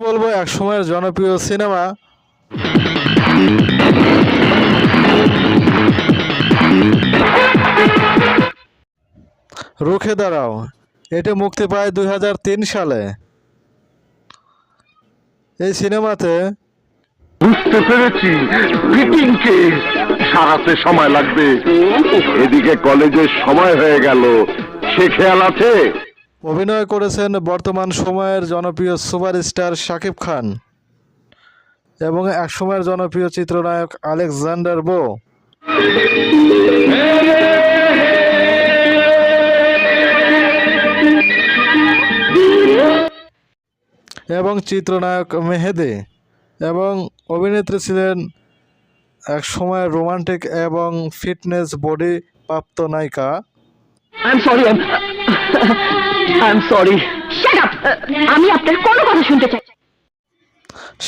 বলবো এক সময়ের জনপ্রিয় সিনেমা রুখে দাঁড়াও। এটি মুক্তি পায় 2003 সালে। এই সিনেমাতে বুঝতে পেরেছি, ফিটিংকে সারাতে সময় লাগবে। এদিকে কলেজের সময় হয়ে গেল, সে খেয়াল আছে? অভিনয় করেছেন বর্তমান সময়ের জনপ্রিয় সুপারস্টার শাকিব খান এবং এক সময়ের জনপ্রিয় চিত্রনায়ক আলেকজান্ডার বো। এবং চিত্রনায়ক মেহেদী এবং অভিনেত্রী ছিলেন এক সময়ের রোমান্টিক এবং ফিটনেস বডি প্রাপ্ত নায়িকা I'm sorry, I'm sorry. Shut up! আমি আপনার কোনো কথা শুনতে চাই।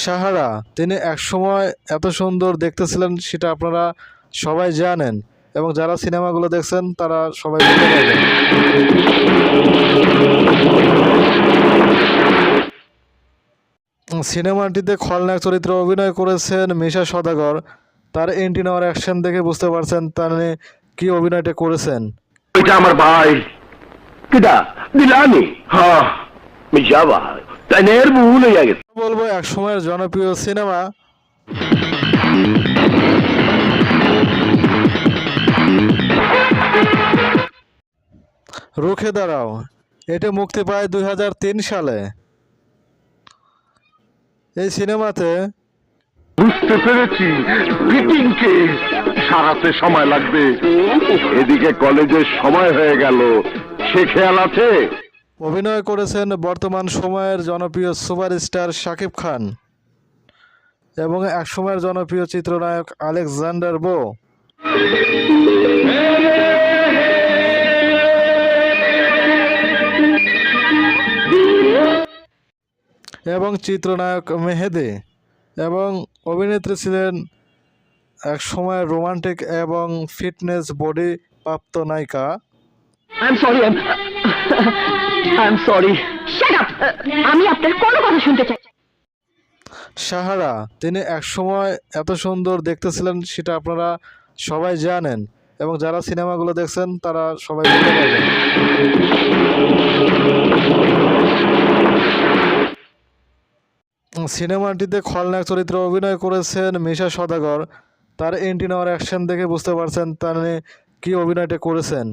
সাহারা। তিনি একসময় এত সুন্দর দেখতে ছিলেন সেটা আপনারা সবাই জানেন এবং যারা সিনেমাগুলো দেখছেন তারা সবাই বুঝতে পারবেন। সিনেমাটিতে খলনায়ক চরিত্রে অভিনয় করেছেন মিশা সওদাগর। তার এন্ট্রি নেওয়ার অ্যাকশন দেখে বুঝতে পারছেন তিনি কি অভিনয়টা করেছেন। এটা আমার ভাই কিডা দিলানি। হ্যাঁ মিশাবা তাইনের ভুল হয়ে গেছে। বলবো এক সময়ের জনপ্রিয় সিনেমা রুখে দাঁড়াও। এটি মুক্তি পায় 2003 সালে। এই সিনেমাতে বুঝতে পেরেছি, ফিটিংকে সারাতে সময় লাগবে। এদিকে কলেজের সময় হয়ে গেল, সে খেয়াল আছে? অভিনয় করেছেন বর্তমান সময়ের জনপ্রিয় সুপারস্টার শাকিব খান এবং এক সময়ের জনপ্রিয় চিত্রনায়ক আলেকজান্ডার বো। এবং চিত্রনায়ক মেহেদী এবং অভিনেত্রী ছিলেন এক সময়ের রোমান্টিক এবং ফিটনেস বডি প্রাপ্ত নায়িকা I'm sorry, I'm sorry. Shut up! আমি আপনার কোনো কথা শুনতে চাই। সাহারা। তিনি একসময় এত সুন্দর দেখতে ছিলেন সেটা আপনারা সবাই জানেন এবং যারা সিনেমাগুলো দেখছেন তারা সবাই বুঝতে পারবেন। সিনেমাটিতে খলনায়ক চরিত্রে অভিনয় করেছেন মিশা সওদাগর। তার এন্ট্রি নেওয়ার অ্যাকশন দেখে বুঝতে পারছেন তিনি কি অভিনয়টা করেছেন।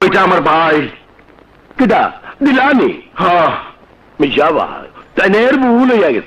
এটা আমার ভাই কিডা দিলানি। হ্যাঁ মিশাবা তাইনের ভুল হয়ে গেছে।